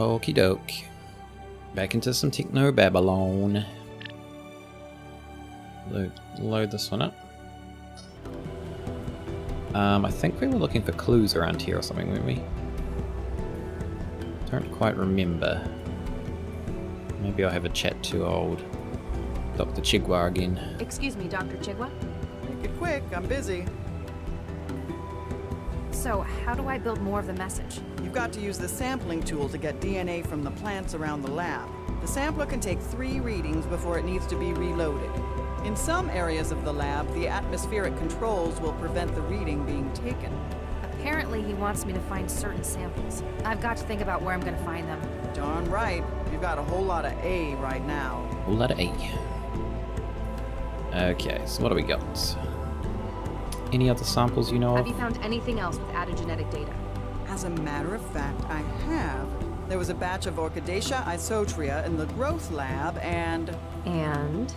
Okie doke. Back into some Technobabylon. Load this one up. I think we were looking for clues around here or something, weren't we? Don't quite remember. Maybe I'll have a chat to old Dr. Chigwa again. Excuse me, Dr. Chigwa? Make it quick, I'm busy. So, how do I build more of the message? You've got to use the sampling tool to get DNA from the plants around the lab. The sampler can take 3 readings before it needs to be reloaded. In some areas of the lab, the atmospheric controls will prevent the reading being taken. Apparently, he wants me to find certain samples. I've got to think about where I'm going to find them. Darn right. You've got a whole lot of A right now. Whole lot of A. Okay, so what do we got? Any other samples you know Have of? you found anything else with added genetic data? As a matter of fact, I have. There was a batch of Orchidaceae isotria in the growth lab, and... And?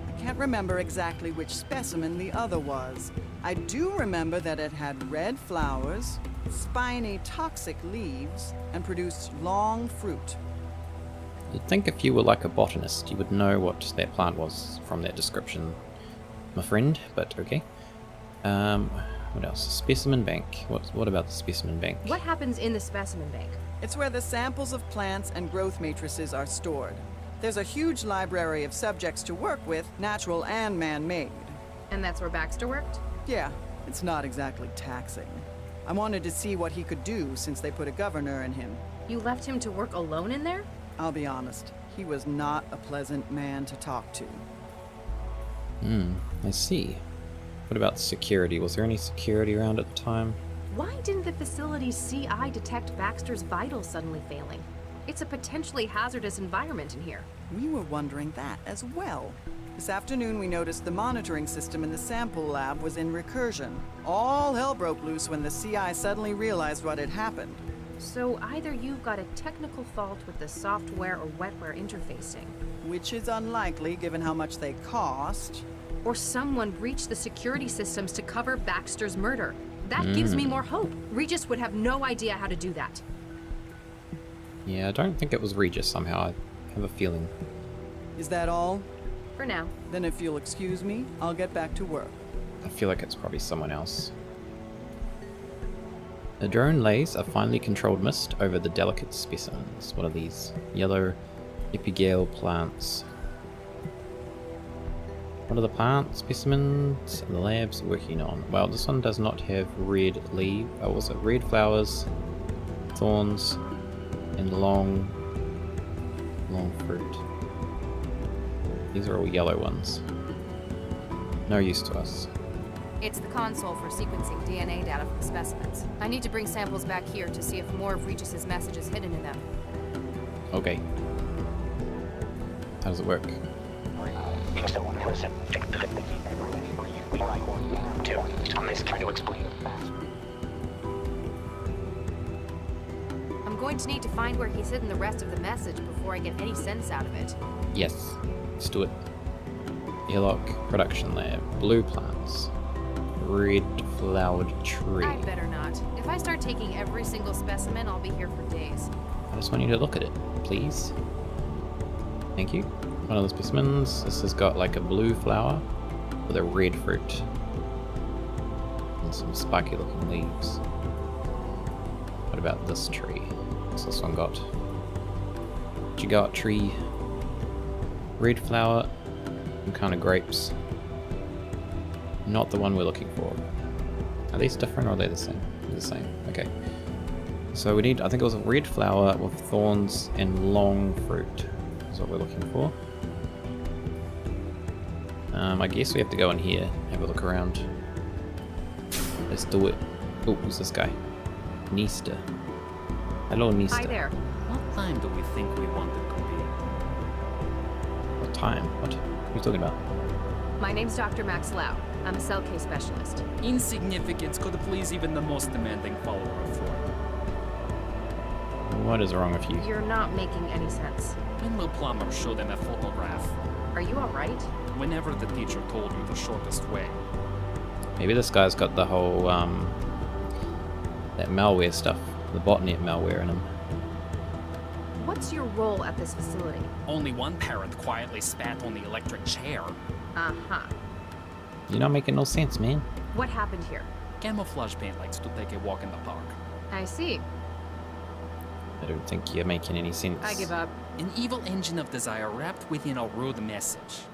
I can't remember exactly which specimen the other was. I do remember that it had red flowers, spiny toxic leaves, and produced long fruit. You'd think if you were like a botanist, you would know what that plant was from that description, my friend, but okay. What else? Specimen bank. What about the specimen bank? What happens in the specimen bank? It's where the samples of plants and growth matrices are stored. There's a huge library of subjects to work with, natural and man-made. And that's where Baxter worked? Yeah, it's not exactly taxing. I wanted to see what he could do since they put a governor in him. You left him to work alone in there? I'll be honest, he was not a pleasant man to talk to. I see. What about security? Was there any security around at the time? Why didn't the facility's CI detect Baxter's vitals suddenly failing? It's a potentially hazardous environment in here. We were wondering that as well. This afternoon we noticed the monitoring system in the sample lab was in recursion. All hell broke loose when the CI suddenly realized what had happened. So either you've got a technical fault with the software or wetware interfacing, Which is unlikely given how much they cost. or someone breached the security systems to cover Baxter's murder. That gives me more hope. Regis would have no idea how to do that. Yeah, I don't think it was Regis somehow. I have a feeling. Is that all? For now. Then if you'll excuse me, I'll get back to work. I feel like it's probably someone else. A drone lays a finely controlled mist over the delicate specimens. What are these? Yellow epigale plants. What are the plant specimens the lab's working on? Well, this one does not have red leaf. Oh, was it red flowers, thorns, and long fruit. These are all yellow ones. No use to us. It's the console for sequencing DNA data from the specimens. I need to bring samples back here to see if more of Regis's message is hidden in them. Okay. How does it work? I'm going to need to find where he's hidden the rest of the message before I get any sense out of it. Yes, let's do it. Airlock Production Lab. Blue plants. Red flowered tree. I'd better not. If I start taking every single specimen, I'll be here for days. I just want you to look at it, please. Thank you. One of the specimens. This has got like a blue flower with a red fruit. And some spiky looking leaves. What about this tree? What's this one got? Gigot tree. Red flower. Some kind of grapes. Not the one we're looking for. Are these different or are they the same? They're the same. Okay. So we need, I think it was a red flower with thorns and long fruit. Is what we're looking for. I guess we have to go in here, have a look around. Let's do it. Oh, who's this guy? Nista. Hello, Nista. Hi there. What time do we think we want it to be? What time? What are you talking about? My name's Dr. Max Lau. I'm a cell case specialist. Insignificance could please even the most demanding follower of Ford. What is wrong with you? You're not making any sense. When will Plumber show them a photograph? Are you alright? Whenever the teacher told you the shortest way. Maybe this guy's got the whole, that malware stuff. The botnet malware in him. What's your role at this facility? Only one parent quietly spat on the electric chair. Uh-huh. You're not making no sense, man. What happened here? Camouflage paint likes to take a walk in the park. I see. I don't think you're making any sense. I give up. An evil engine of desire wrapped within a rude message.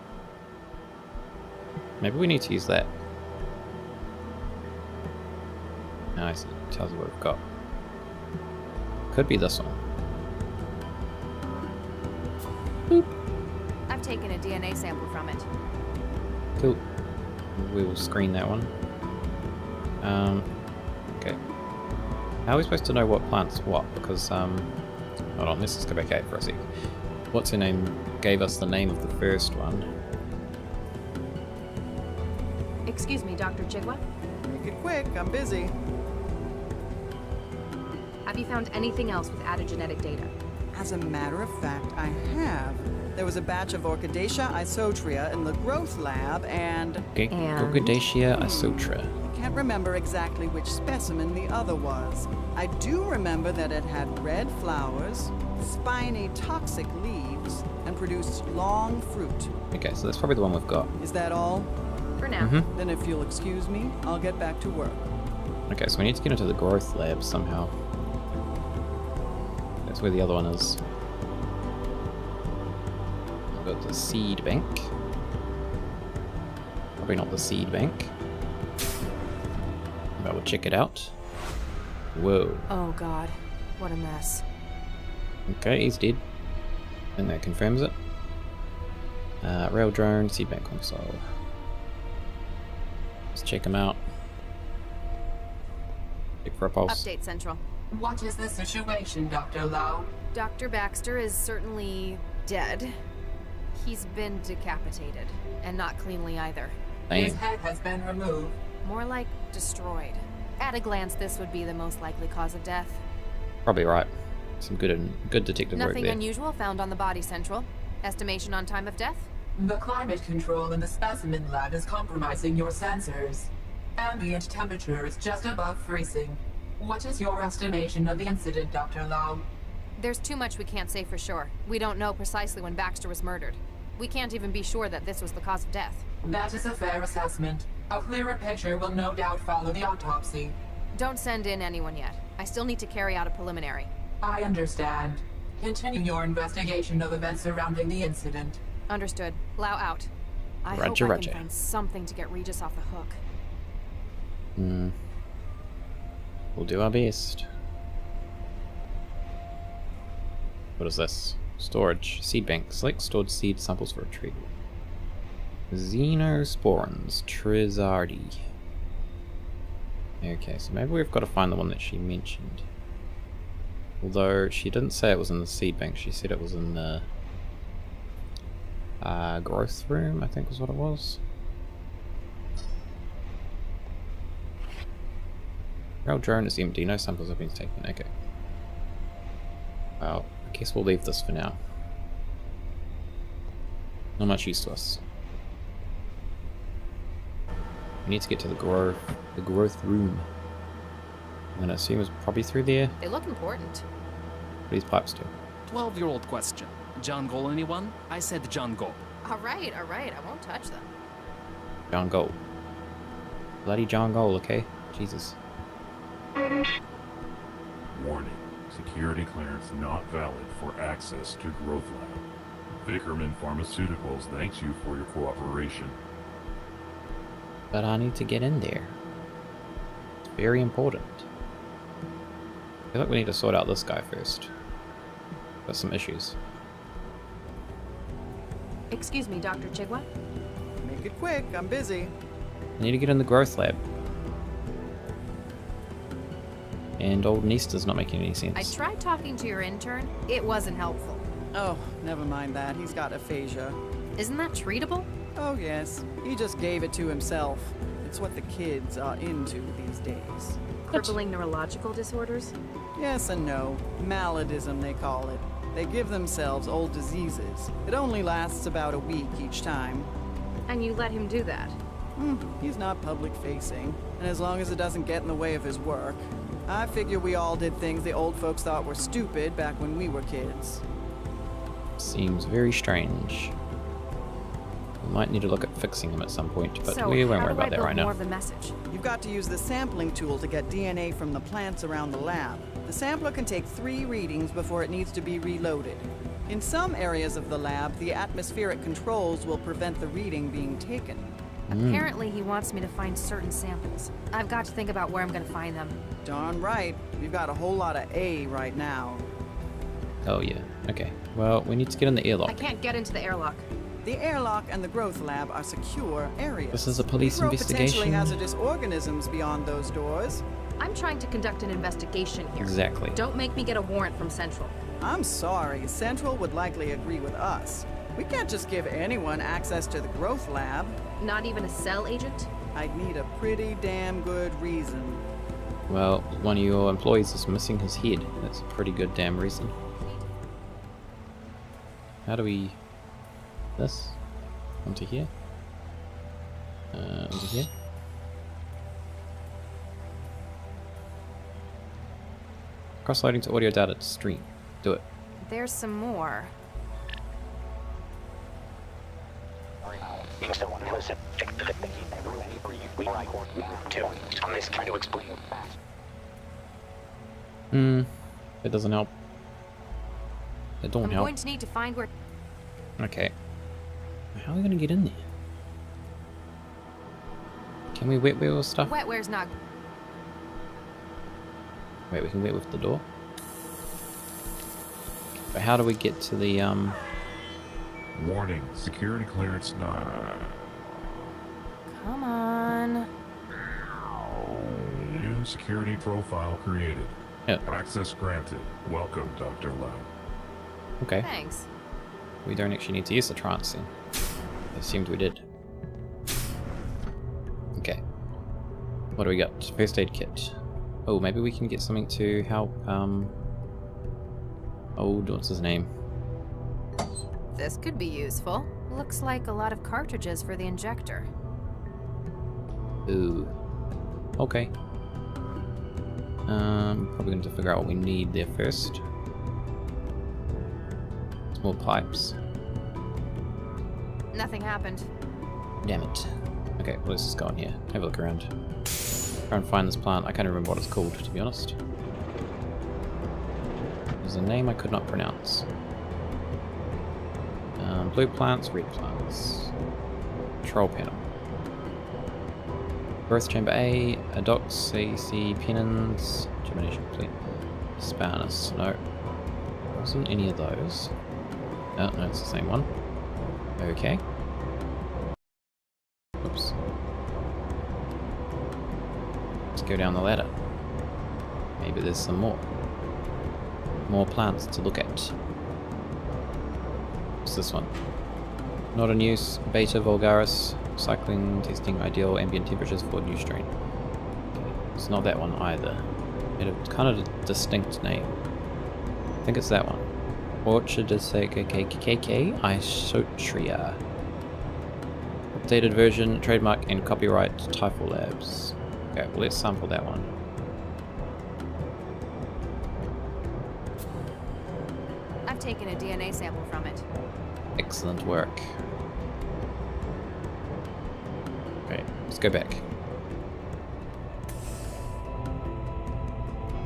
Maybe we need to use that. Oh, I see. Tells you what we've got. Could be this one. I've taken a DNA sample from it. Cool. We will screen that one. Okay. How are we supposed to know what plant's what? Because, hold on, let's just go back out for a sec. What's her name gave us the name of the first one. Excuse me, Dr. Chigwa? Make it quick, I'm busy. Have you found anything else with added genetic data? As a matter of fact, I have. There was a batch of Orchidaceae isotria in the growth lab, and Orchidaceae isotra. I can't remember exactly which specimen the other was. I do remember that it had red flowers, spiny toxic leaves, and produced long fruit. Okay, so that's probably the one we've got. Is that all? For now. Mm-hmm. Then if you'll excuse me, I'll get back to work. Okay, so we need to get into the growth lab somehow. That's where the other one is. We've got the seed bank. Probably not the seed bank. But we'll check it out. Whoa. Oh god, what a mess. Okay, he's dead. And that confirms it. Rail drone, seed bank console. Let's check him out. Check for a pulse. Update Central. What is the situation, Dr. Lau? Dr. Baxter is certainly dead. He's been decapitated, and not cleanly either. His Damn. head has been removed. More like destroyed. At a glance, this would be the most likely cause of death. Probably right. Some good detective work Nothing there. unusual found on the body, Central. Estimation on time of death? The climate control in the specimen lab is compromising your sensors. Ambient temperature is just above freezing. What is your estimation of the incident, Dr. Lau? There's too much we can't say for sure. We don't know precisely when Baxter was murdered. We can't even be sure that this was the cause of death. That is a fair assessment. A clearer picture will no doubt follow the autopsy. Don't send in anyone yet. I still need to carry out a preliminary. I understand. Continue your investigation of events surrounding the incident. Understood. Lau out. I hope Roger, I roger. can find something to get Regis off the hook. We'll do our best. What is this? Storage. Seed bank. Select stored seed samples for retrieval. Xenosporans. Trizardi. Okay, so maybe we've got to find the one that she mentioned. Although she didn't say it was in the seed bank, she said it was in the growth room, I think was what it was. Rail drone is empty, no samples have been taken. Okay. Well, I guess we'll leave this for now. Not much use to us. We need to get to the growth room. I'm gonna assume it's probably through there. They look important. What are these pipes do? 12-year-old question. John Gol anyone? I said John Gol. Alright, I won't touch them. John Gold. Bloody John Gold, okay? Jesus. Warning. Security clearance not valid for access to Growth Lab. Vickerman Pharmaceuticals thanks you for your cooperation. But I need to get in there. It's very important. I feel like we need to sort out this guy first. Got some issues. Excuse me, Dr. Chigwa? Make it quick, I'm busy. I need to get in the growth lab. And old Nesta's not making any sense. I tried talking to your intern. It wasn't helpful. Oh, never mind that. He's got aphasia. Isn't that treatable? Oh, yes. He just gave it to himself. It's what the kids are into these days. Crippling neurological disorders? Yes and no. Maladism, they call it. They give themselves old diseases. It only lasts about a week each time. And you let him do that? He's not public-facing, and as long as it doesn't get in the way of his work. I figure we all did things the old folks thought were stupid back when we were kids. Seems very strange. We might need to look at fixing him at some point, but So we won't how worry do I about that build right more now. of the message? You've got to use the sampling tool to get DNA from the plants around the lab. The sampler can take 3 readings before it needs to be reloaded. In some areas of the lab, the atmospheric controls will prevent the reading being taken. Apparently he wants me to find certain samples. I've got to think about where I'm gonna find them. Darn right. We've got a whole lot of A right now. Oh yeah, okay. Well, we need to get in the I airlock. can't get into the airlock. The airlock and the growth lab are secure areas. This is a police We grow potentially investigation. hazardous organisms beyond those doors. I'm trying to conduct an investigation here. Exactly. Don't make me get a warrant from Central. I'm sorry, Central would likely agree with us. We can't just give anyone access to the growth lab. Not even a cell agent? I'd need a pretty damn good reason. Well, one of your employees is missing his head. That's a pretty good damn reason. How do we... This? Onto here? Onto here? Cross-loading to audio data to stream. Do it. There's some more. It doesn't help. It don't I'm help. going to need to find where... Okay. How are we gonna get in there? Can we wet wheel stuff? Wetware's not... Wait, we can wet with the door? But how do we get to the, Warning, security clearance not. Come on. New security profile created. Yeah. Access granted. Welcome, Dr. Lab. Okay. Thanks. We don't actually need to use the trance then. It seemed we did. Okay. What do we got? First aid kit. Oh, maybe we can get something to help, oh, what's his name? This could be useful. Looks like a lot of cartridges for the injector. Ooh. Okay. Probably going to figure out what we need there first. More pipes. Nothing happened. Damn it. Okay, well, let's just go in here. Have a look around. Try and find this plant. I can't remember what it's called, to be honest. There's a name I could not pronounce. Blue plants, red plants. Control panel. Growth chamber A, adox, AC, penins, germination complete. Spanus, no. Wasn't any of those. Oh, no, it's the same one. Okay. Oops. Let's go down the ladder. Maybe there's some more. More plants to look at. What's this one? Not in use. Beta vulgaris. Cycling testing ideal ambient temperatures for new strain. Okay. It's not that one either. It had a kind of distinct name. I think it's that one. Orchard KKK Isotria. Updated version, trademark and copyright Typhal Labs. Okay, well let's sample that one. I've taken a DNA sample from it. Excellent work. Okay, let's go back.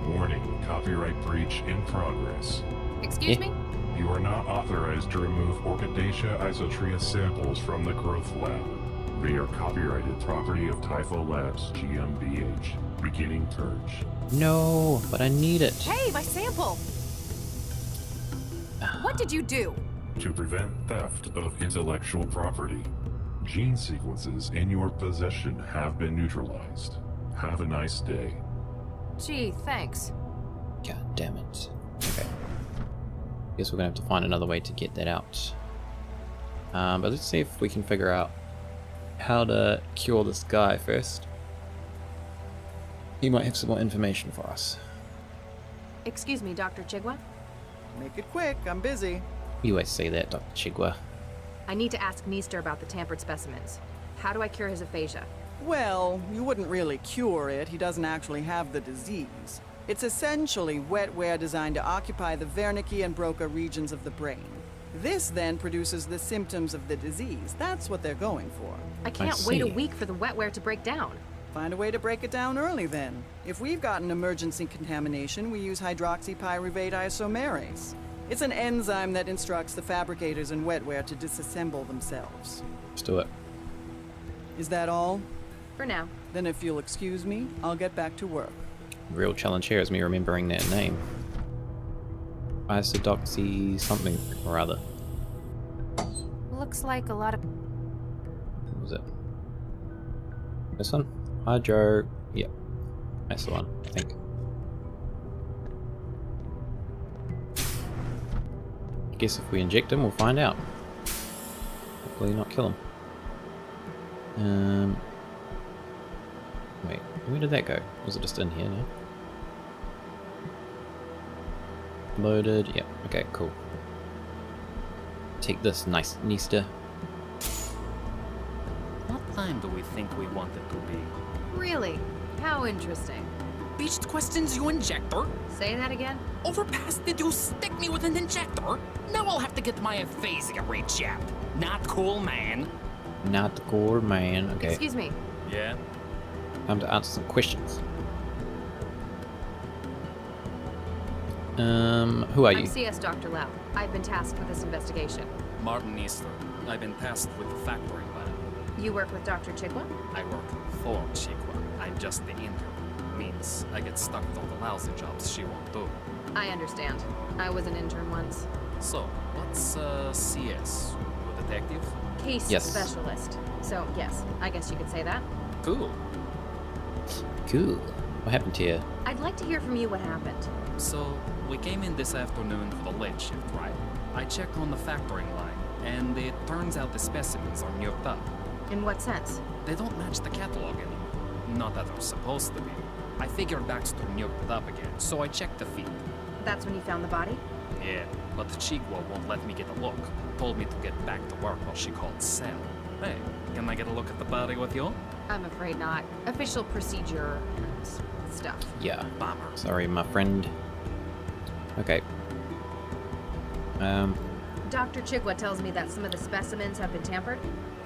Warning, copyright breach in progress. Excuse me? You are not authorized to remove Orchidaceae isotria samples from the growth lab. They are copyrighted property of Typhal Labs GmbH. Beginning purge. No, but I need it. Hey, my sample! What did you do? To prevent theft of intellectual property, gene sequences in your possession have been neutralized. Have a nice day. Gee, thanks. God damn it. Okay. Guess we're gonna have to find another way to get that out. But let's see if we can figure out how to cure this guy first. He might have some more information for us. Excuse me, Dr. Chigwa? Make it quick, I'm busy. You always say that, Dr. Chigwa. I need to ask Sinister about the tampered specimens. How do I cure his aphasia? Well, you wouldn't really cure it. He doesn't actually have the disease. It's essentially wetware designed to occupy the Wernicke and Broca regions of the brain. This then produces the symptoms of the disease. That's what they're going for. I can't wait a see. week for the wetware to break down. Find a way to break it down early then. If we've got an emergency contamination, we use hydroxypyruvate isomerase. It's an enzyme that instructs the fabricators in wetware to disassemble themselves. Let's do it. Is that all? For now. Then if you'll excuse me, I'll get back to work. Real challenge here is me remembering that name. Isodoxy something or other. Looks like a lot of... What was it? This one? Hydro... Yep. That's the one, I think. I guess if we inject him, we'll find out. Hopefully not kill him. Wait, where did that go? Was it just in here now? Loaded, yep, okay, cool. Take this, nice sinister. What time do we think we want it to be? Really? How interesting. Bitch questions you injector? Say that again? Overpass, did you stick me with an injector? Now I'll have to get my aphasia rechecked. Not cool, man. Not the core man, okay. Excuse me. Yeah? Time to answer some questions. Who are you? I'm CS Dr. Lab. I've been tasked with this investigation. Martin Easter. I've been tasked with the factoring lab. You work with Dr. Chigwa? I work for Chikwa. I'm just the intern. Means I get stuck with all the lousy jobs she won't do. I understand. I was an intern once. So, what's CS? A detective? Case Yes. specialist. So, yes, I guess you could say that. Cool. Cool. What happened to you? I'd like to hear from you what happened. So, we came in this afternoon for the late shift, right? I checked on the factoring line, and it turns out the specimens are nuked up. In what sense? They don't match the catalog anymore. Not that they're supposed to be. I figured Baxter nuked it up again, so I checked the feed. That's when you found the body? Yeah, but the Chigwa won't let me get a look. Told me to get back to work while she called Sal. Hey, can I get a look at the body with you? I'm afraid not. Official procedure and stuff. Yeah. Bummer. Sorry, my friend. Okay. Dr. Chigwa tells me that some of the specimens have been tampered.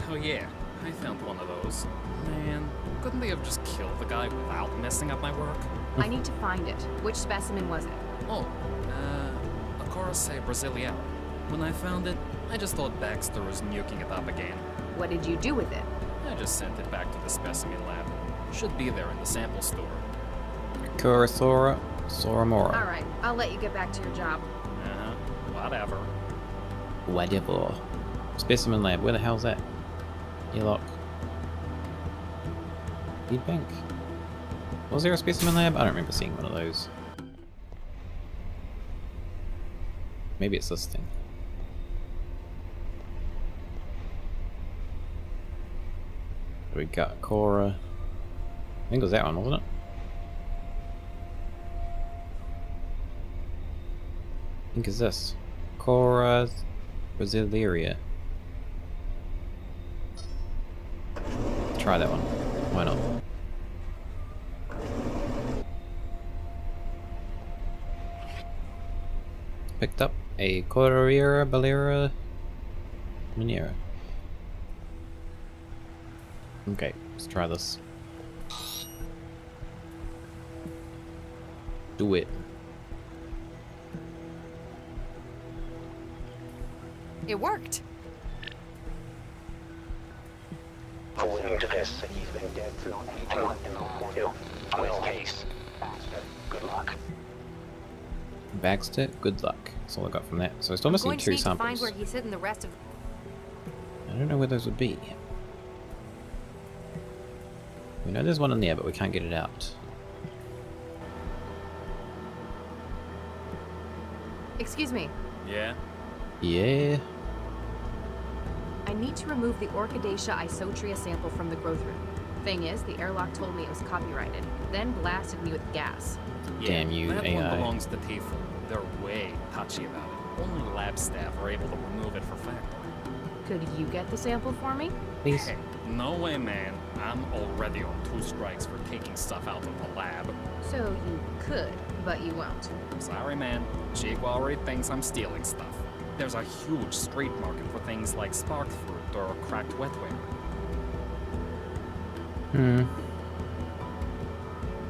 Oh yeah, I found one of those. Man, couldn't they have just killed the guy without messing up my work? I need to find it. Which specimen was it? Oh, Acorus Brasilia. When I found it, I just thought Baxter was nuking it up again. What did you do with it? I just sent it back to the specimen lab. Should be there in the sample store. Kurosora Soramora. Alright, I'll let you get back to your job. Whatever. Whatever. Specimen lab, where the hell's that? Airlock. Feed bank. Was there a specimen lab? I don't remember seeing one of those. Maybe it's this thing. We got Cora. I think it was that one, wasn't it? I think it's this. Cora Brasileria. Try that one. Why not? Picked up a Corriera Balera Minera. Okay, let's try this. Do it. It worked. According to this, he's been dead for long. Well, case. Good luck. Baxter, good luck. That's all I got from that. So I still missing Going to two need to find samples. where he's hidden the rest of. I don't know where those would be. We know there's one in there, but we can't get it out. Excuse me. Yeah? Yeah. I need to remove the Orchidaceae isotria sample from the growth room. Thing is, the airlock told me it was copyrighted, then blasted me with gas. Yeah, Damn you, that AI. one belongs to Tifa. They're way touchy about it. Only lab staff are able to remove it for factoring. Could you get the sample for me? Please. Hey, no way, man. I'm already on 2 strikes for taking stuff out of the lab. So you could, but you won't. Sorry, man. Chigwa already thinks I'm stealing stuff. There's a huge street market for things like spark fruit or cracked wetware.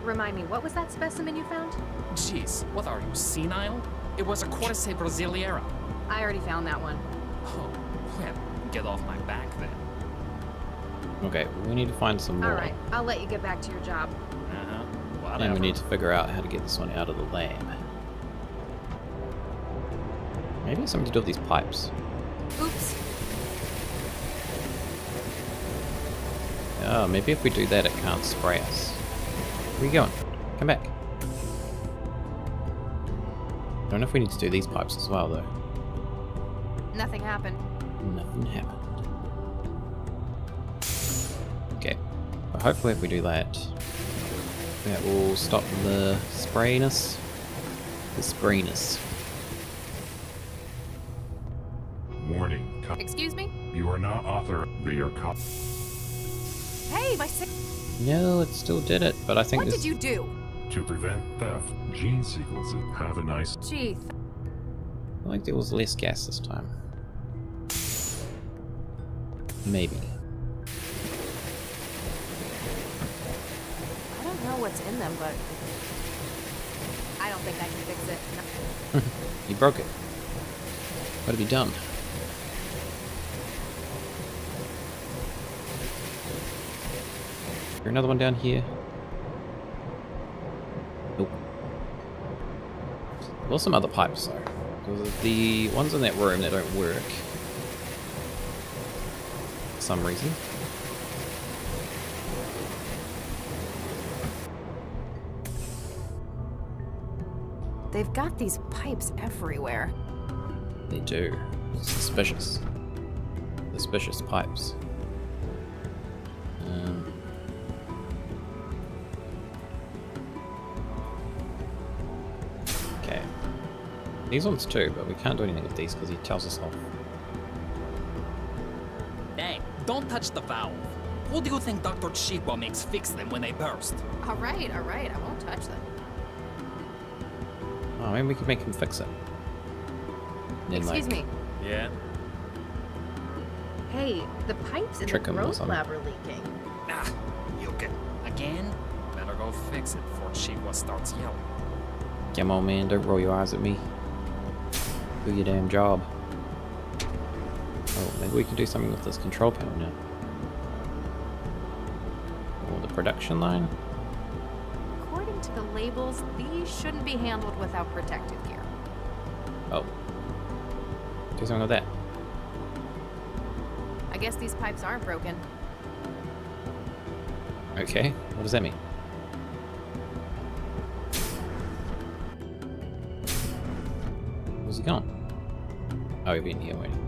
Remind me, what was that specimen you found? Jeez, what are you, senile? It was a Cordyceps brasiliera. I already found that one. Oh, well, get off my back then. Okay, we need to find some more. Alright, I'll let you get back to your job. Whatever. And we need to figure out how to get this one out of the lab. Maybe it's something to do with these pipes. Oops. Oh, maybe if we do that, it can't spray us. Where are you going? Come back. I don't know if we need to do these pipes as well, though. Nothing happened. Nothing happened. Okay. But hopefully if we do that, that will stop the sprayness. The sprayness. Warning. Excuse me? You are not authorized. We are Hey, my sick. No, it still did it, but I think What this... did you do? to prevent theft. Gene sequences. Have a nice. Gee, I think there was less gas this time. Maybe. I don't know what's in them, but I don't think I can fix it. No. You broke it. What have you done? Is there another one down here? Nope. There's some other pipes though. Because the ones in that room that don't work. For some reason. They've got these pipes everywhere. They do. Suspicious. Suspicious pipes. Okay. These ones too, but we can't do anything with these because he tells us off. Hey, don't touch the valve. Who do you think Dr. Chigwa makes fix them when they burst? Alright, I won't touch them. Oh, maybe we could make him fix it. Then, Excuse me. Yeah? Hey, the pipes in the Trick 'em or growth something. lab are leaking. Ah, you get again? Better go fix it before Chigwa starts yelling. Come on, man, don't roll your eyes at me. Do your damn job. Oh, maybe we can do something with this control panel now. Or the production line? According to the labels, these shouldn't be handled without protective gear. Oh. Do something with that. I guess these pipes aren't broken. Okay, what does that mean? Where's he gone? Oh, he's been here waiting.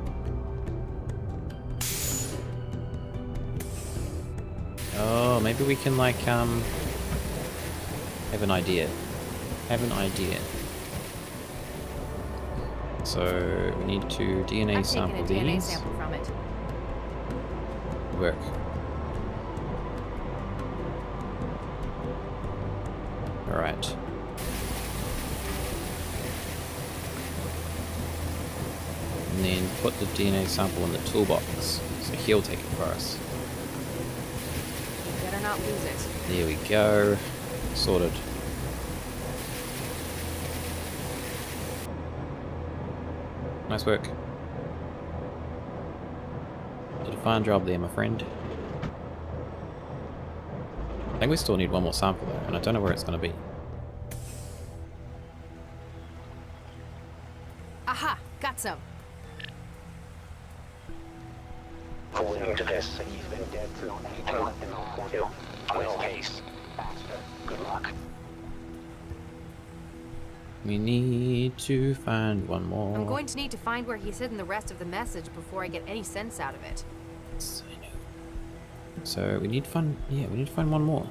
Oh, maybe we can like have an idea. Have an idea. So we need to DNA I've sample taken a DNA these. sample from it. Work. Alright. And then put the DNA sample in the toolbox. So he'll take it for us. Better not lose it. There we go. Sorted. Nice work. Did a fine job there, my friend. I think we still need one more sample though, and I don't know where it's going to be. Aha! Got some. According to this, he's been dead for 18 months. Well, case. Good luck. We need to find one more. I'm going to need to find where he's hidden the rest of the message before I get any sense out of it. Yes, I know. So we need to find, we need to find one more.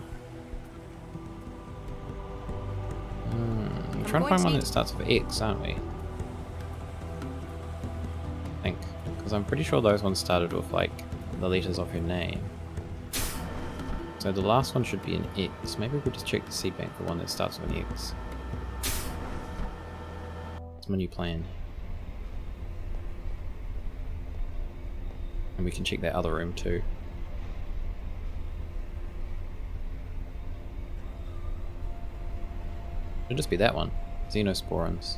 I'm trying to find one that starts with X, aren't we? I think, because I'm pretty sure those ones started with like the letters of her name. So the last one should be an X. Maybe we'll just check the seed bank for one that starts with an X. It's my new plan. And we can check that other room too. Should just be that one. Xenosporins.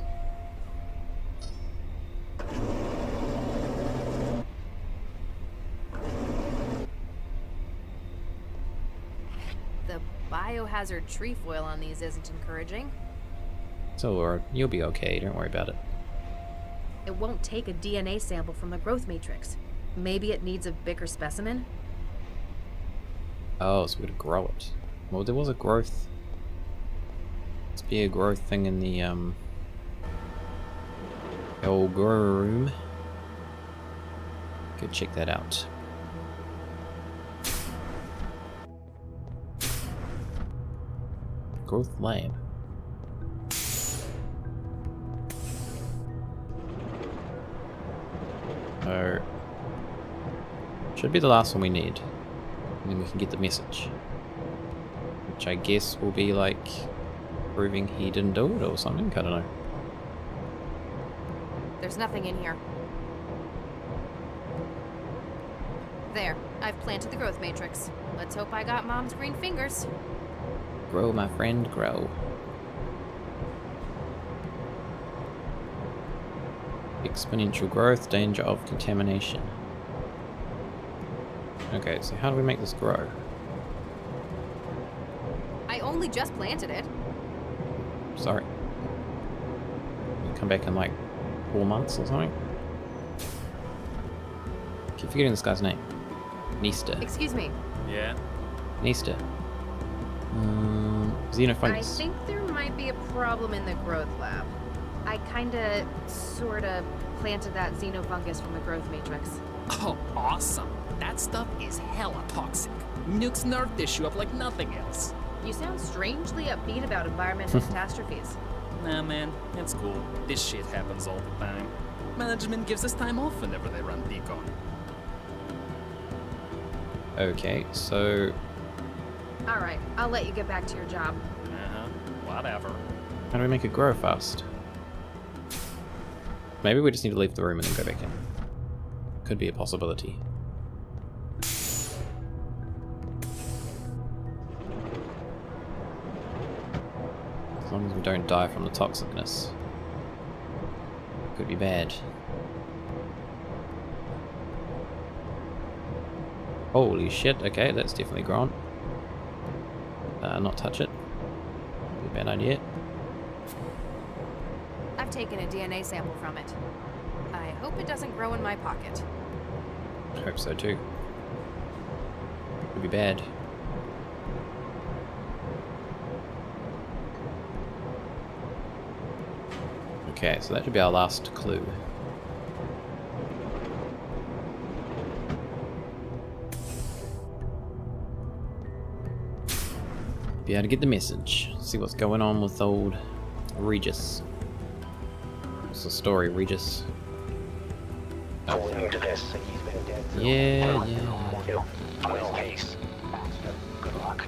The biohazard trefoil on these isn't encouraging. So, Laura, you'll be okay. Don't worry about it. It won't take a DNA sample from the growth matrix. Maybe it needs a bigger specimen? Oh, so we're gonna grow it. Well, there was a growth. Must be a growth thing in the old grow room. Go check that out. Growth lab. So should be the last one we need. And then we can get the message. Which I guess will be like proving he didn't do it or something. I don't know. There's nothing in here. There, I've planted the growth matrix. Let's hope I got Mom's green fingers. Grow, my friend, grow. Exponential growth, danger of contamination. Okay, so how do we make this grow? I only just planted it. Sorry. We'll come back in like 4 months or something. Keep forgetting this guy's name. Nesta. Excuse me. Yeah? Nesta. I Xenofungus. think there might be a problem in the growth lab. I kinda, sorta planted that xenofungus from the growth matrix. Oh, awesome. That stuff is hella toxic. Nukes nerve tissue up like nothing else. You sound strangely upbeat about environmental catastrophes. Nah, man, it's cool. This shit happens all the time. Management gives us time off whenever they run decon. Okay, so Alright, I'll let you get back to your job. Whatever. how do we make it grow fast? Maybe we just need to leave the room and then go back in. Could be a possibility. As long as we don't die from the toxicness. Could be bad. Holy shit, okay, that's definitely grown. Not touch it. Be a bad idea. I've taken a DNA sample from it. I hope it doesn't grow in my pocket. I hope so too. Could be bad. Okay, so that should be our last clue. Be able to get the message. See what's going on with old Regis. What's the story, Regis? According to this, he's been dead for Yeah. On this case. Good luck.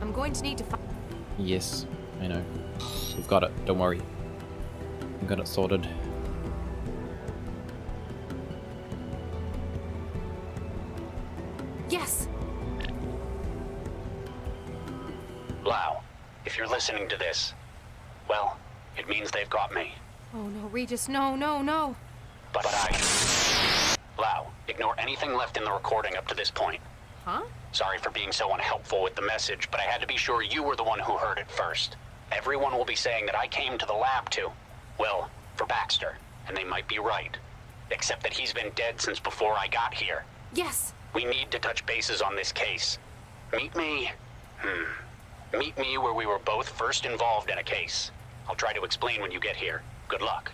I'm going to need to find. Yes, I know. We've got it, don't worry. We've got it sorted. Yes! Lau, if you're listening to this, well, it means they've got me. Oh no, Regis, no, no, no! But Lau, ignore anything left in the recording up to this point. Huh? Sorry for being so unhelpful with the message, but I had to be sure you were the one who heard it first. Everyone will be saying that I came to the lab to, well, for Baxter, and they might be right. Except that he's been dead since before I got here. Yes! We need to touch bases on this case. Meet me where we were both first involved in a case. I'll try to explain when you get here. Good luck.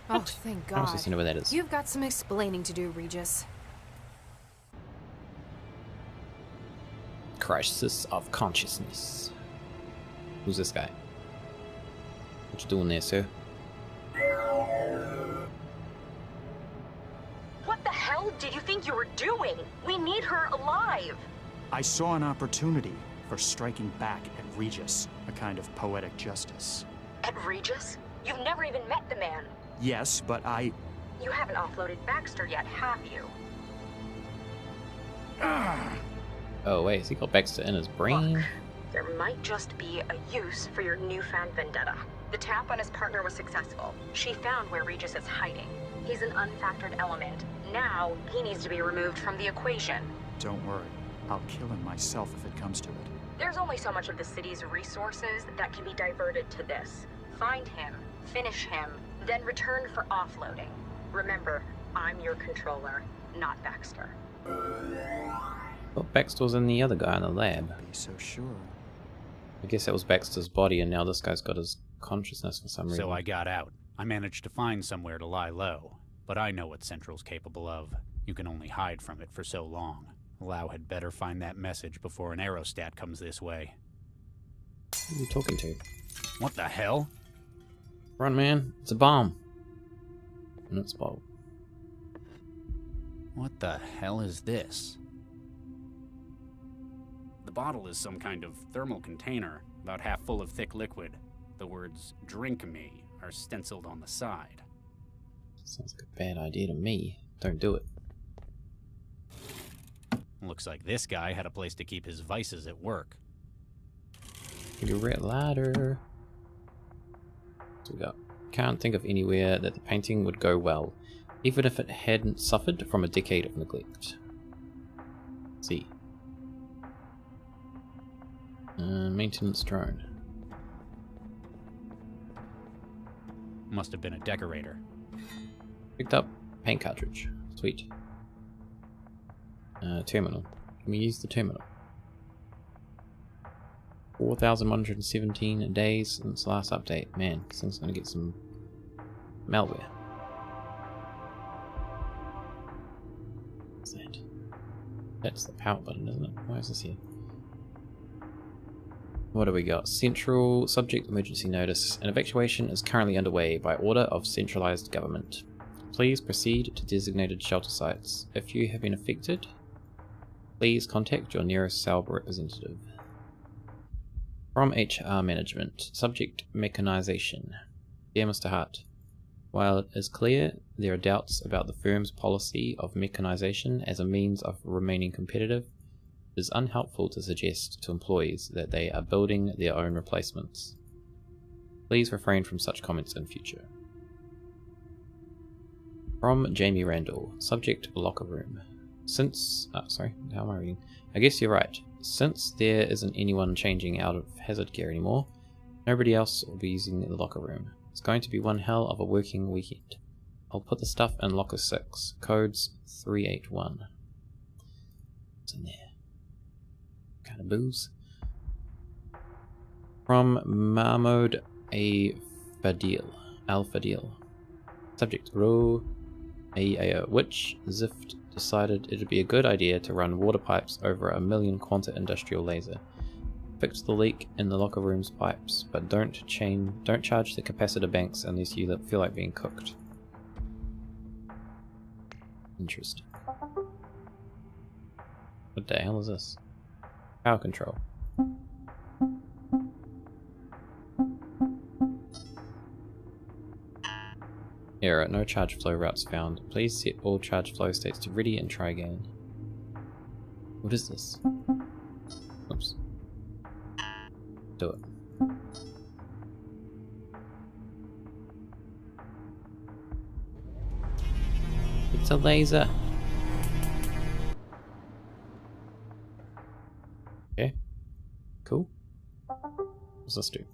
Oh, thank I God. honestly know where that is. You've got some explaining to do, Regis. Crisis of consciousness. Who's this guy? What you doing there, sir? What the hell did you think you were doing? We need her alive. I saw an opportunity for striking back at Regis, a kind of poetic justice. At Regis? You've never even met the man. Yes, but You haven't offloaded Baxter yet, have you? Oh wait, has he got Baxter in his brain? Look, there might just be a use for your newfound vendetta. The tap on his partner was successful. She found where Regis is hiding. He's an unfactored element. Now, he needs to be removed from the equation. Don't worry. I'll kill him myself if it comes to it. There's only so much of the city's resources that can be diverted to this. Find him, finish him, then return for offloading. Remember, I'm your controller, not Baxter. Thought Baxter was in the other guy in the lab. Be so sure. I guess that was Baxter's body, and now this guy's got his consciousness for some reason. So I got out. I managed to find somewhere to lie low. But I know what Central's capable of. You can only hide from it for so long. Lau had better find that message before an aerostat comes this way. Who are you talking to? What the hell? Run, man. It's a bomb. And it's bottled. What the hell is this? The bottle is some kind of thermal container, about half full of thick liquid. The words, "Drink me," are stenciled on the side. Sounds like a bad idea to me. Don't do it. Looks like this guy had a place to keep his vices at work. You red ladder. So we got. Can't think of anywhere that the painting would go well, even if it hadn't suffered from a decade of neglect. Let's see. Maintenance drone. Must have been a decorator. Picked up paint cartridge. Sweet. Terminal. Can we use the terminal? 4,117 days since last update. Man, this thing's gonna get some malware. What's that? That's the power button, isn't it? Why is this here? What do we got? Central subject emergency notice. An evacuation is currently underway by order of centralized government. Please proceed to designated shelter sites. If you have been affected, please contact your nearest cell representative. From HR Management. Subject Mechanization. Dear Mr. Hart, while it is clear there are doubts about the firm's policy of mechanization as a means of remaining competitive, it is unhelpful to suggest to employees that they are building their own replacements. Please refrain from such comments in future. From Jamie Randall. Subject Locker Room. Since... sorry, how am I reading? I guess you're right. Since there isn't anyone changing out of hazard gear anymore, nobody else will be using the locker room. It's going to be one hell of a working weekend. I'll put the stuff in Locker 6. Codes 381. What's in there? Kind of booze. From Mahmoud Al-Fadil. Subject Row a witch Zift decided it'd be a good idea to run water pipes over a 1,000,000 quanta industrial laser. Fix the leak in the locker room's pipes, but don't charge the capacitor banks unless you feel like being cooked. Interesting. What the hell is this? Power control. Error, no charge flow routes found. Please set all charge flow states to ready and try again. What is this? Oops. Do it. It's a laser. Okay. Cool. What's this do?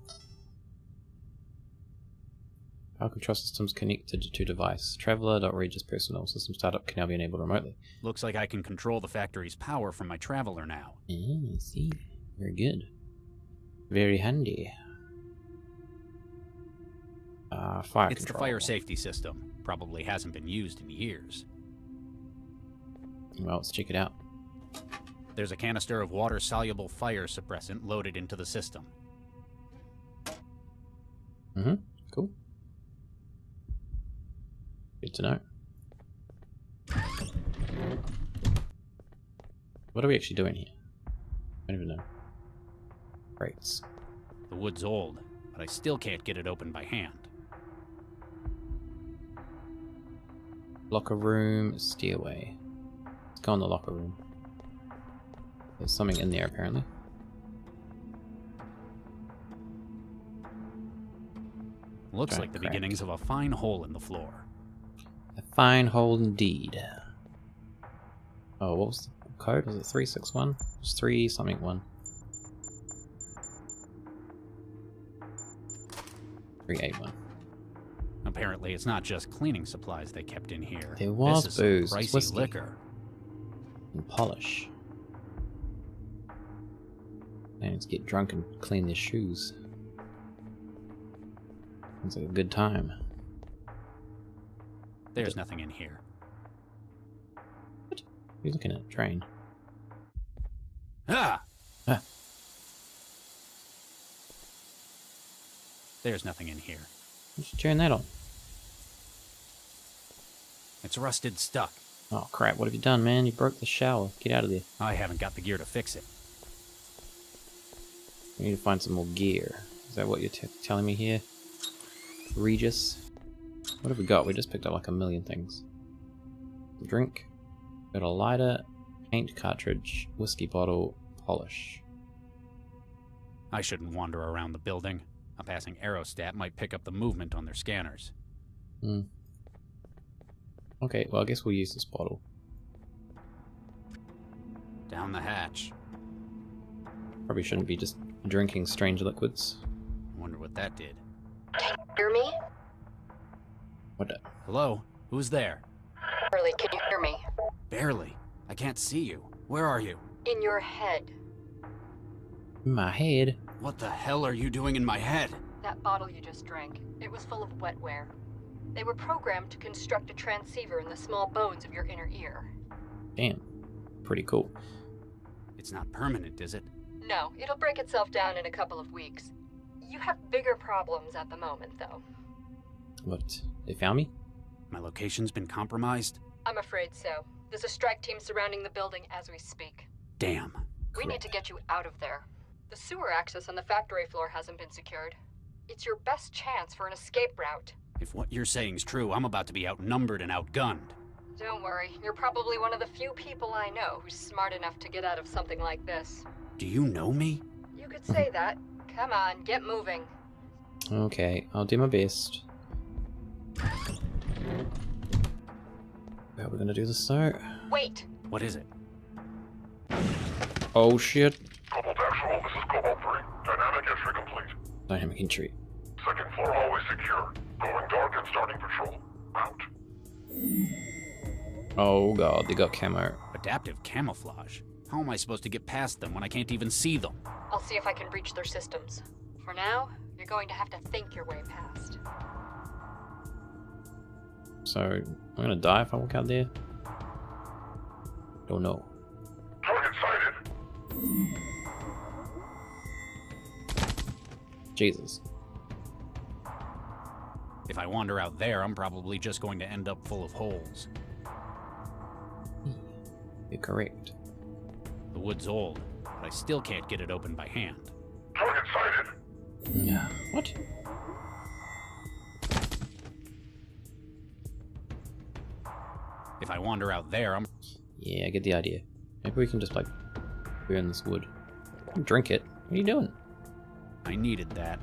Power control systems connected to device. Traveler.Regis personnel system startup can now be enabled remotely. Looks like I can control the factory's power from my Traveler now. I see. Very good. Very handy. Fire It's control. the fire safety system. Probably hasn't been used in years. Well, let's check it out. There's a canister of water-soluble fire suppressant loaded into the system. Mm-hmm. Cool. Good to know. What are we actually doing here? I don't even know. Crates. The wood's old, but I still can't get it open by hand. Locker room, stairway. Let's go in the locker room. There's something in there apparently. Looks like the beginnings of a fine hole in the floor. A fine hole indeed. Oh, what was the code? Was it 361? It was 3 something 1. 381. Apparently, it's not just cleaning supplies they kept in here. There was this booze, is some pricey whiskey, liquor. and polish. They need to get drunk and clean their shoes. Sounds like a good time. There's nothing in here. What? You're looking at a train. Ah! Ah. There's nothing in here. Why don't you turn that on? It's rusted stuck. Oh crap, what have you done, man? You broke the shower. Get out of there. I haven't got the gear to fix it. We need to find some more gear. Is that what you're telling me here? Regis? What have we got? We just picked up like a million things. Drink. Got a lighter, paint cartridge, whiskey bottle, polish. I shouldn't wander around the building. A passing aerostat might pick up the movement on their scanners. Hmm. Okay, well I guess we'll use this bottle. Down the hatch. Probably shouldn't be just drinking strange liquids. Wonder what that did. Hear me? What? Hello? Who's there? Barely, can you hear me? Barely. I can't see you. Where are you? In your head. In my head? What the hell are you doing in my head? That bottle you just drank, it was full of wetware. They were programmed to construct a transceiver in the small bones of your inner ear. Damn. Pretty cool. It's not permanent, is it? No, it'll break itself down in a couple of weeks. You have bigger problems at the moment, though. What? They found me? My location's been compromised? I'm afraid so. There's a strike team surrounding the building as we speak. Damn. We need to get you out of there. The sewer access on the factory floor hasn't been secured. It's your best chance for an escape route. If what you're saying's true, I'm about to be outnumbered and outgunned. Don't worry, you're probably one of the few people I know who's smart enough to get out of something like this. Do you know me? You could say that. Come on, get moving. Okay, I'll do my best. How are we gonna do this though? Wait! What is it? Oh shit. Cobalt Actual, this is Cobalt 3. Dynamic entry complete. Dynamic entry. Second floor hallway secure. Going dark and starting patrol. Out. Oh god, they got camo. Adaptive camouflage? How am I supposed to get past them when I can't even see them? I'll see if I can breach their systems. For now, you're going to have to think your way past. So, I'm gonna die if I walk out there? Don't know. Target sighted. Jesus. If I wander out there, I'm probably just going to end up full of holes. You're correct. The wood's old, but I still can't get it open by hand. Target sighted. Yeah. What? If I wander out there, I'm... Yeah, I get the idea. Maybe we can just like burn this wood. Drink it. What are you doing? I needed that.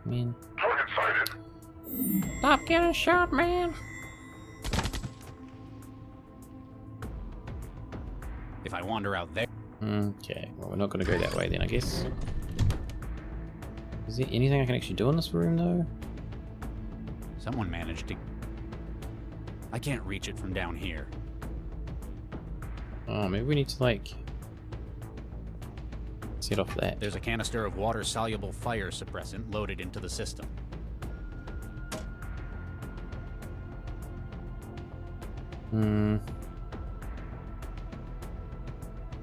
I mean, Target sighted. stop getting shot, man. If I wander out there... Okay, well we're not gonna go that way then, I guess. Is there anything I can actually do in this room though? Someone managed to... I can't reach it from down here. Oh, maybe we need to like set off that. There's a canister of water-soluble fire suppressant loaded into the system.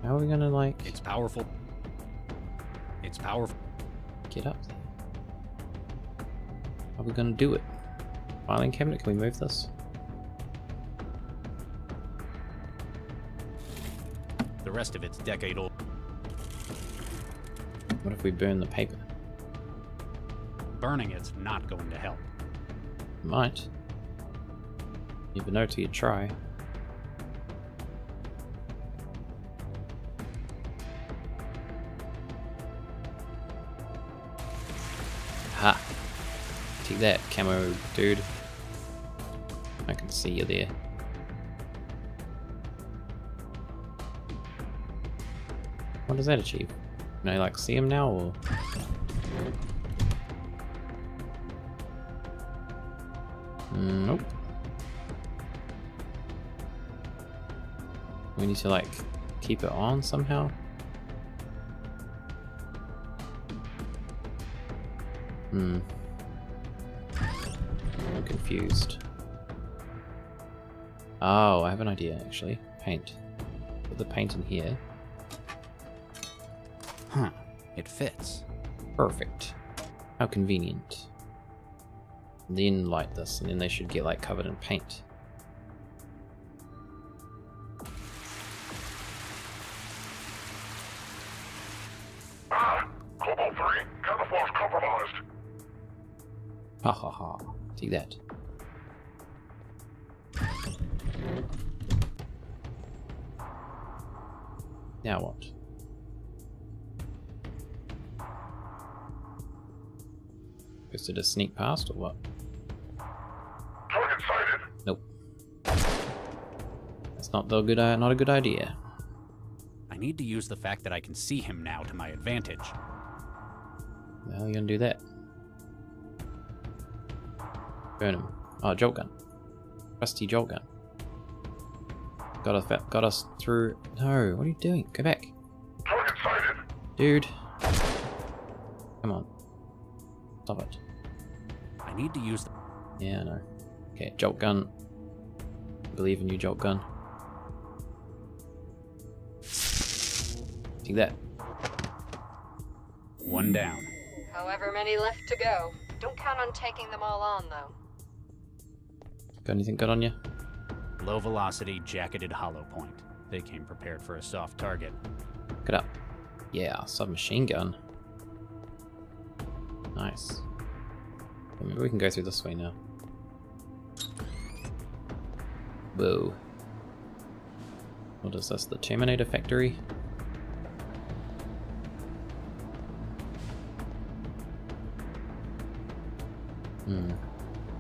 How are we gonna like It's powerful. It's powerful. get up there? How are we gonna do it? Filing cabinet, can we move this? The rest of it's decade-old. What if we burn the paper? Burning it's not going to help. Might. Never know till you try. Ha! Take that, camo dude. I can see you there. What does that achieve? Can I like see him now or? Nope. We need to like keep it on somehow. I'm confused. Oh, I have an idea actually. Paint. Put the paint in here. Huh. It fits. Perfect. How convenient. Then light this, and then they should get like covered in paint. Cobalt 3, camouflage compromised. Ha ha ha. See that. Now what? Supposed to just sneak past or what? Target sighted. Nope. That's not the good. Not a good idea. I need to use the fact that I can see him now to my advantage. How the hell are you gonna do that? Burn him. Oh, jolt gun. Rusty jolt gun. Got us through. No, what are you doing? Go back. Target sighted. Dude. Come on. Stop it. I need to use the... Yeah, I know. Okay, jolt gun. Believe in you, jolt gun. Take that. One down. However many left to go. Don't count on taking them all on, though. Got anything good on you? Low velocity, jacketed hollow point. They came prepared for a soft target. Get up. Yeah, submachine gun. Nice. Well, maybe we can go through this way now. Whoa. What is this? The Terminator factory?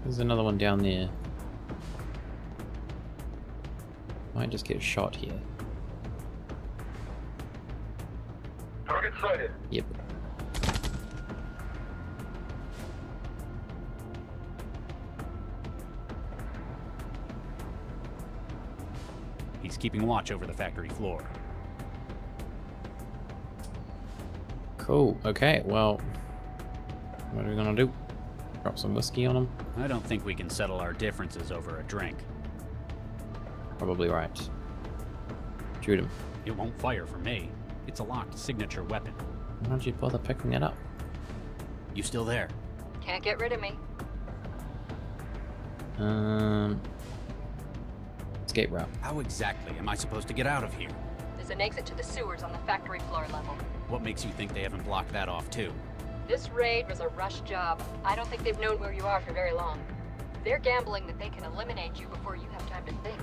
There's another one down there. Might just get shot here. Target sighted. Yep. He's keeping watch over the factory floor. Cool. Okay, well, what are we gonna do? Drop some whiskey on him? I don't think we can settle our differences over a drink. Probably right. Shoot him. It won't fire for me. It's a locked signature weapon. Why don't you bother picking it up? You still there? Can't get rid of me. Escape route. How exactly am I supposed to get out of here? There's an exit to the sewers on the factory floor level. What makes you think they haven't blocked that off too? This raid was a rush job. I don't think they've known where you are for very long. They're gambling that they can eliminate you before you have time to think.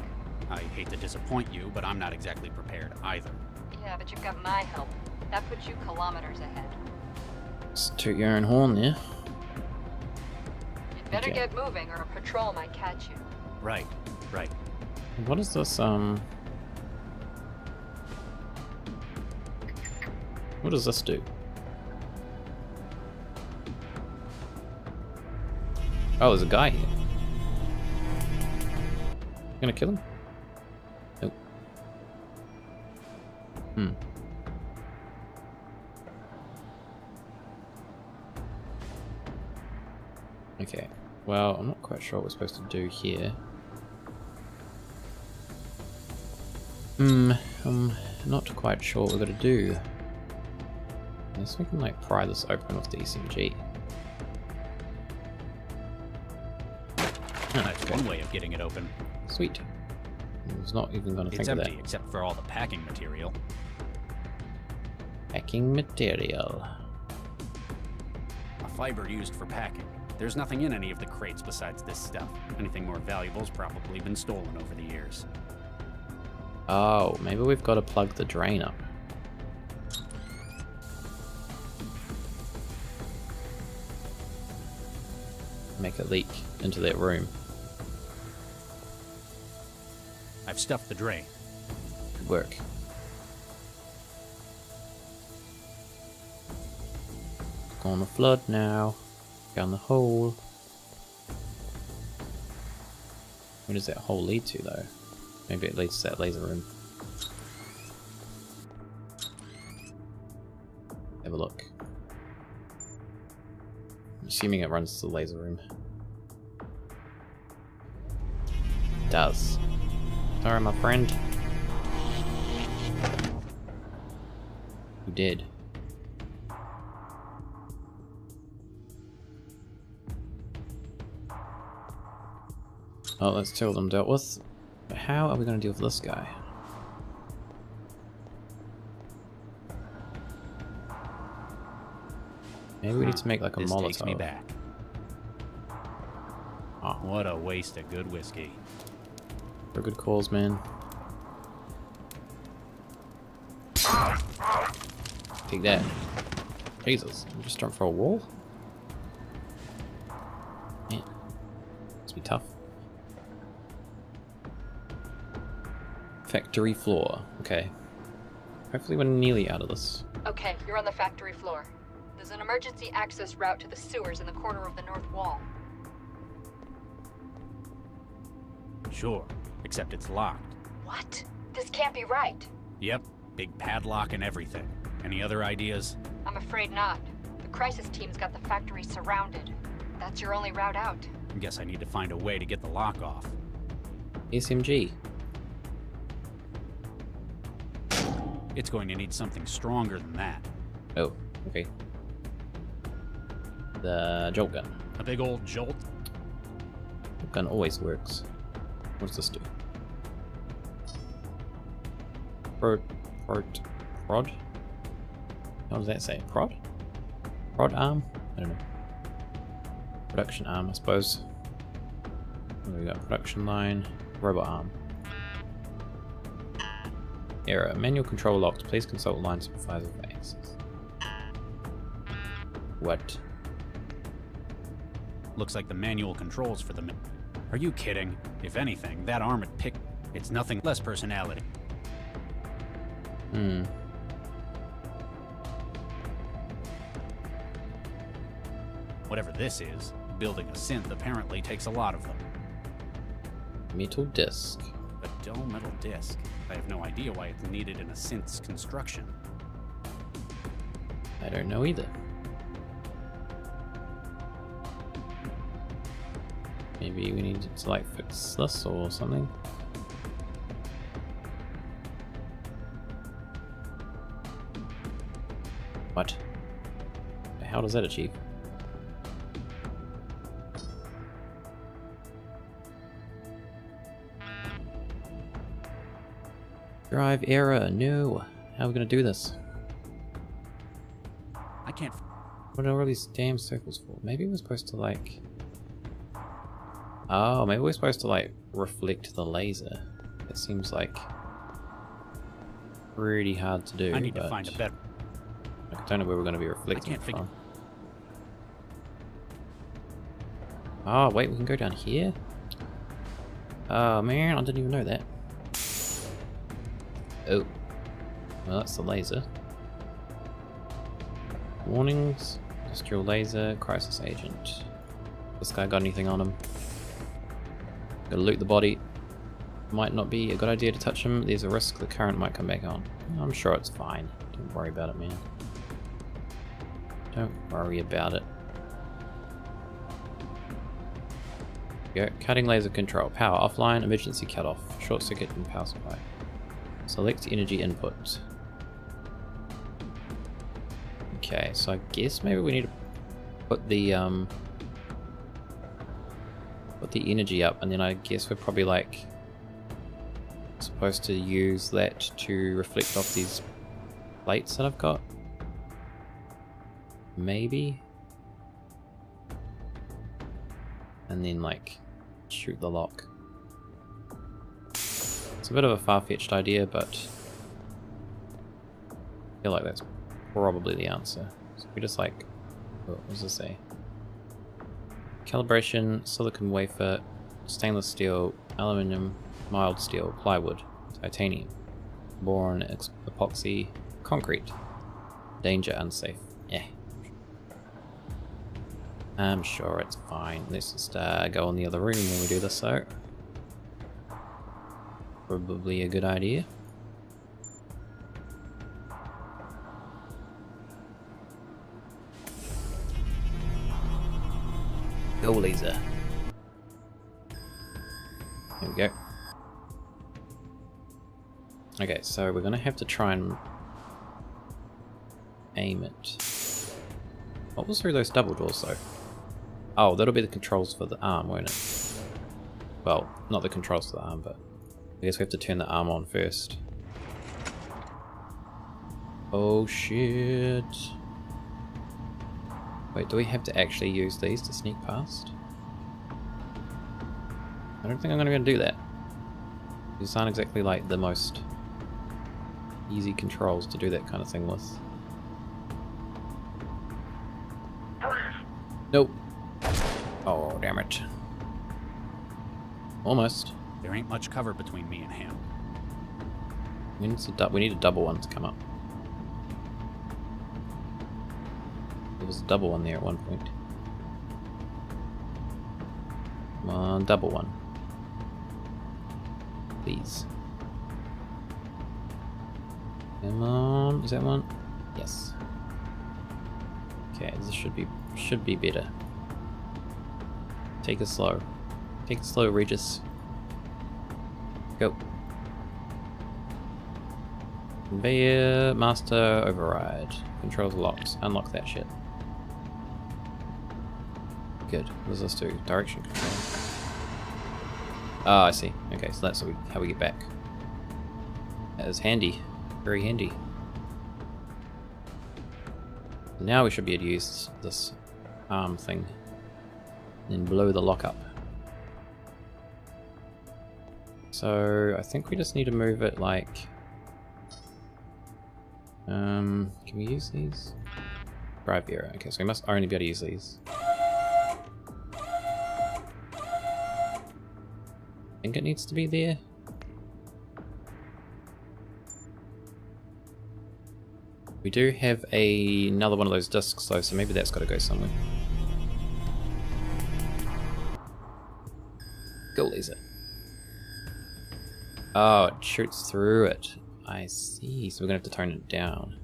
I hate to disappoint you, but I'm not exactly prepared either. Yeah, but you've got my help. That puts you kilometers ahead. Just toot your own horn there. You'd better Okay. get moving or a patrol might catch you. Right. What is this, What does this do? Oh, there's a guy here. Gonna kill him? Nope. Okay. Well, I'm not quite sure what we're supposed to do here. I'm not quite sure what we're gonna do. Unless we can like pry this open with the SMG. That's one way of getting it open. Sweet. I was not even gonna It's think of that. empty except for all the packing material. Packing material. A fiber used for packing. There's nothing in any of the crates besides this stuff. Anything more valuable's probably been stolen over the years. Oh, maybe we've got to plug the drain up. Make it leak into that room. I've stuffed the drain. Good work. Gonna flood now. Down the hole. Where does that hole lead to, though? Maybe it leads to that laser room. Have a look. I'm assuming it runs to the laser room. It does. Sorry, my friend. You did. Oh, that's two of them dealt with. But how are we going to deal with this guy? Maybe we need to make like a this Molotov. Takes me back. Oh, What a waste of good whiskey. for good cause, man. Take that. Jesus, I'm just jumped for a wall? Man, must be tough. Factory floor. Okay. Hopefully we're nearly out of this. Okay, you're on the factory floor. There's an emergency access route to the sewers in the corner of the north wall. Sure, except it's locked. What? This can't be right. Yep, big padlock and everything. Any other ideas? I'm afraid not. The crisis team's got the factory surrounded. That's your only route out. Guess I need to find a way to get the lock off. SMG. It's going to need something stronger than that. Oh, okay. The jolt gun. A big old jolt? Jolt gun always works. What does this do? Prod? How does that say? Prod? Prod arm? I don't know. Production arm, I suppose. What do we got? Production line. Robot arm. Error. Manual control locked. Please consult line supervisor for access. What? Looks like the manual controls for the... Are you kidding? If anything, that arm would pick... It's nothing less personality. Hmm. Whatever this is, building a synth apparently takes a lot of them. Metal disc. A dull metal disc. I have no idea why it's needed in a synth's construction. I don't know either. Maybe we need to like fix this or something. What? How does that achieve? Drive error, no. How are we gonna do this? I can't... What are all these damn circles for? Maybe we're supposed to like... Oh, maybe we're supposed to like reflect the laser. It seems like pretty hard to do. I need to find a better... I don't know where we're going to be reflecting can't figure- from. Oh, wait, we can go down here? Oh man, I didn't even know that. Oh. Well, that's the laser. Warnings. Industrial laser. Crisis agent. This guy got anything on him? Gotta loot the body. Might not be a good idea to touch him. There's a risk the current might come back on. I'm sure it's fine. Don't worry about it, man. Don't worry about it. Go. Cutting laser control. Power offline. Emergency cutoff. Short circuit and power supply. Select energy input. Okay, so I guess maybe we need to put the energy up, and then I guess we're probably like supposed to use that to reflect off these plates that I've got. Maybe. and then like shoot the lock. It's a bit of a far-fetched idea, but I feel like that's probably the answer. So we just like, what does this say? Calibration, silicon wafer, stainless steel, aluminum, mild steel, plywood, titanium, boron, epoxy, concrete. Danger, unsafe. Yeah. I'm sure it's fine. Let's just go in the other room when we do this though. Probably a good idea. Go laser. Here we go. Okay, so we're gonna have to try and aim it. What was through those double doors though? Oh, that'll be the controls for the arm, won't it? Well, not the controls for the arm, but I guess we have to turn the arm on first. Oh shit. Wait, do we have to actually use these to sneak past? I don't think I'm gonna do that. These aren't exactly like the most easy controls to do that kind of thing with. Nope. Oh, damn it. Almost. There ain't much cover between me and him. We need a double one to come up. There was a double one there at one point. Come on, double one. Please. Come on, is that one? Yes. Okay, this should be better. Take it slow. Take it slow, Regis. Go. Conveyor, master, override. Controls locked. Unlock that shit. Good. What does this do? Direction control. Ah, I see. Okay, so that's how we get back. That is handy. Very handy. Now we should be able to use this arm thing. And blow the lock up. So I think we just need to move it like... can we use these? Drive arrow. Okay, so we must only be able to use these. I think it needs to be there. We do have another one of those discs though, so maybe that's got to go somewhere. Go laser. Oh, it shoots through it. I see, so we're gonna have to tone it down.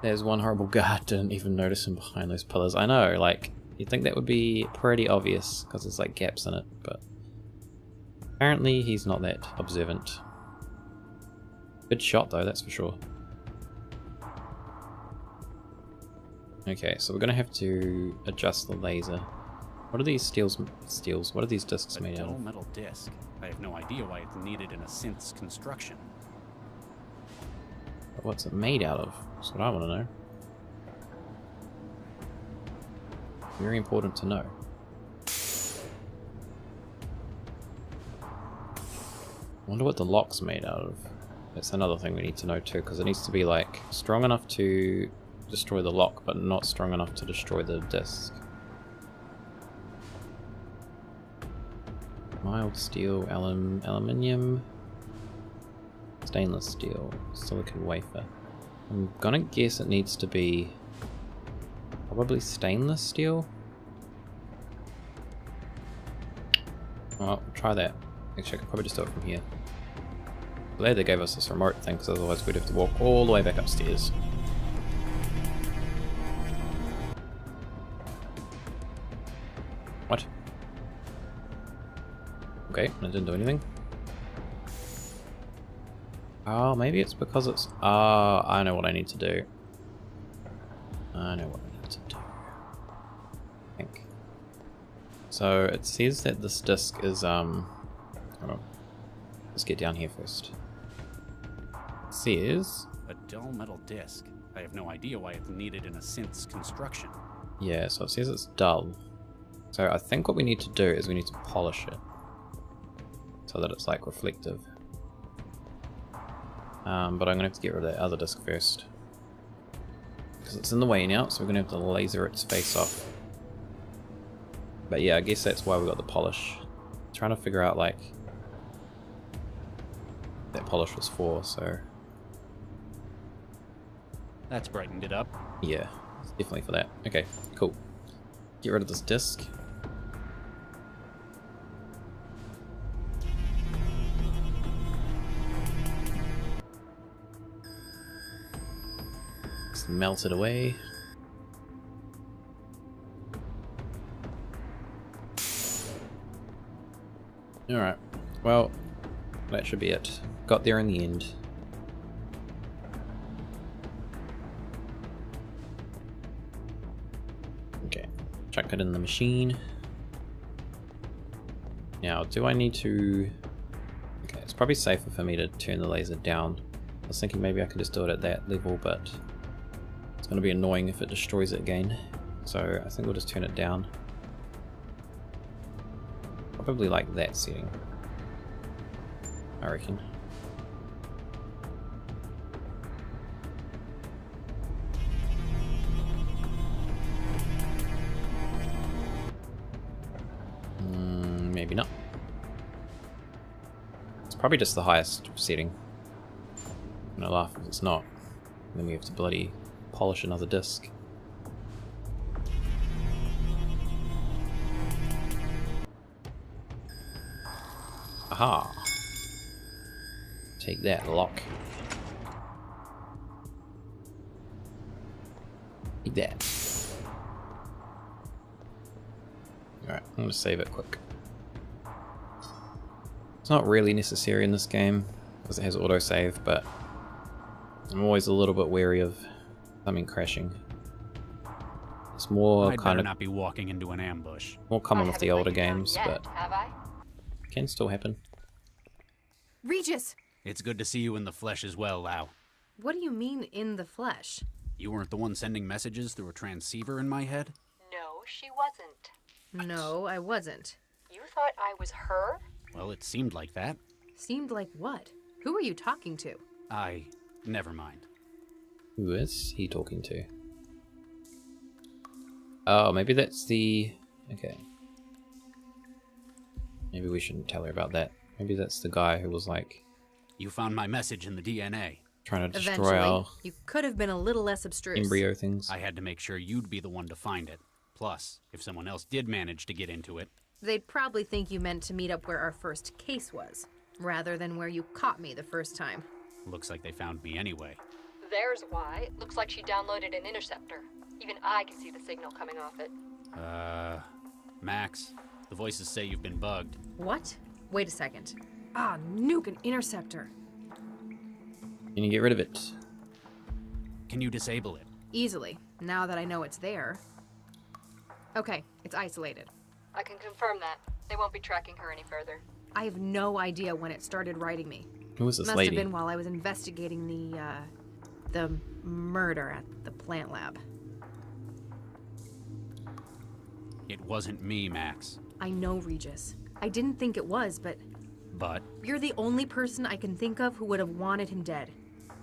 There's one horrible guard, didn't even notice him behind those pillars. I know, like, you'd think that would be pretty obvious, because there's like gaps in it, but apparently he's not that observant. Good shot though, that's for sure. Okay, so we're gonna have to adjust the laser. What are these steels? What are these discs made out of? A dull metal disc. I have no idea why it's needed in a synth's construction. But what's it made out of? That's what I want to know. Very important to know. I wonder what the lock's made out of. That's another thing we need to know too, because it needs to be like strong enough to destroy the lock, but not strong enough to destroy the disc. Mild steel, aluminium, stainless steel, silicon wafer. I'm gonna guess it needs to be probably stainless steel. Well, try that. Actually, I could probably just do it from here. Glad they gave us this remote thing, because otherwise we'd have to walk all the way back upstairs. What? Okay, I didn't do anything. Oh, maybe it's because it's... Ah, I know what I need to do. I know what I need to do. I think. So, it says that this disc is, hold on. Let's get down here first. It says... A dull metal disc. I have no idea why it's needed in a synth's construction. Yeah, so it says it's dull. So I think what we need to do is we need to polish it so that it's like reflective. But I'm gonna have to get rid of that other disc first because it's in the way now, so we're gonna have to laser its face off. But yeah, I guess that's why we got the polish. Trying to figure out like that polish was for, so That's brightened it up. yeah, it's definitely for that. Okay, cool. Get rid of this disc. Just melt it away. Alright, well, that should be it. Got there in the end. Okay, chuck it in the machine. Now, do I need to... Okay, it's probably safer for me to turn the laser down. I was thinking maybe I could just do it at that level, but it's going to be annoying if it destroys it again. So I think we'll just turn it down. Probably like that setting, I reckon. Maybe not. It's probably just the highest setting. I'm gonna laugh if it's not. Then we have to bloody polish another disc. Aha! Take that, lock. Take that. Alright, I'm gonna save it quick. It's not really necessary in this game, because it has autosave, but I'm always a little bit wary of something crashing. It's more I'd kind better of not be walking into an ambush. more common with the older Haven't laid it down games, yet, but have I? can still happen. Regis! It's good to see you in the flesh as well, Lau. What do you mean, in the flesh? You weren't the one sending messages through a transceiver in my head? No, she wasn't. No, I wasn't. You thought I was her? Well, it seemed like that. Seemed like what? Who are you talking to? Never mind. Who is he talking to? Oh, maybe that's the... Okay. Maybe we shouldn't tell her about that. Maybe that's the guy who was like... You found my message in the DNA. Trying to destroy Eventually. our You could have been a little less abstruse. embryo things. I had to make sure you'd be the one to find it. Plus, if someone else did manage to get into it... They'd probably think you meant to meet up where our first case was, rather than where you caught me the first time. Looks like they found me anyway. There's why. Looks like she downloaded an interceptor. Even I can see the signal coming off it. Max, the voices say you've been bugged. What? Wait a second. Ah, nuke an interceptor. Can you get rid of it? Can you disable it? Easily, now that I know it's there. Okay, it's isolated. I can confirm that. They won't be tracking her any further. I have no idea when it started writing me. Who was this Must lady? have been while I was investigating the murder at the plant lab. It wasn't me, Max. I know, Regis. I didn't think it was, but But you're the only person I can think of who would have wanted him dead.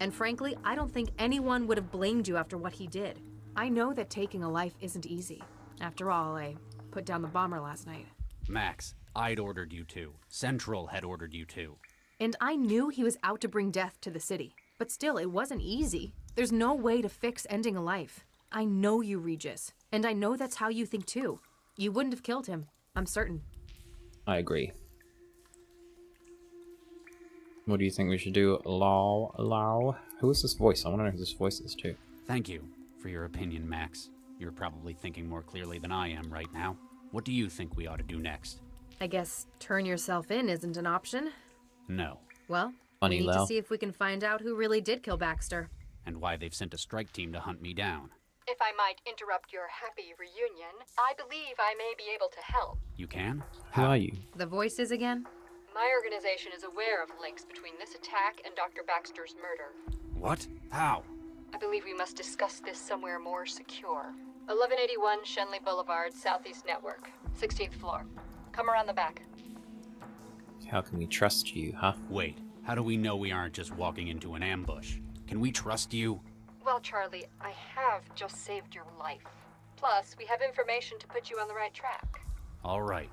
And frankly, I don't think anyone would have blamed you after what he did. I know that taking a life isn't easy. After all, I put down the bomber last night. Max, I'd ordered you to. Central had ordered you to. And I knew he was out to bring death to the city. But still, it wasn't easy. There's no way to fix ending a life. I know you, Regis. And I know that's how you think too. You wouldn't have killed him. I'm certain. I agree. What do you think we should do? Lau? Who is this voice? I want to know who this voice is too. Thank you for your opinion, Max. You're probably thinking more clearly than I am right now. What do you think we ought to do next? I guess turn yourself in isn't an option. No. Well, Funny, we need Lau. to see if we can find out who really did kill Baxter. And why they've sent a strike team to hunt me down. If I might interrupt your happy reunion, I believe I may be able to help. You can? Who are you? The voices again? My organization is aware of links between this attack and Dr. Baxter's murder. What? How? I believe we must discuss this somewhere more secure. 1181 Shenley Boulevard, Southeast Network, 16th floor. Come around the back. How can we trust you, huh? Wait, how do we know we aren't just walking into an ambush? Can we trust you? Well, Charlie, I have just saved your life. Plus, we have information to put you on the right track. All right,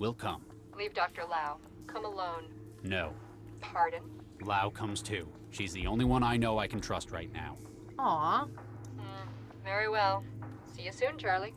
we'll come. Leave Dr. Lau. Come alone. No. Pardon? Lau comes too. She's the only one I know I can trust right now. Aw. Very well. See you soon, Charlie.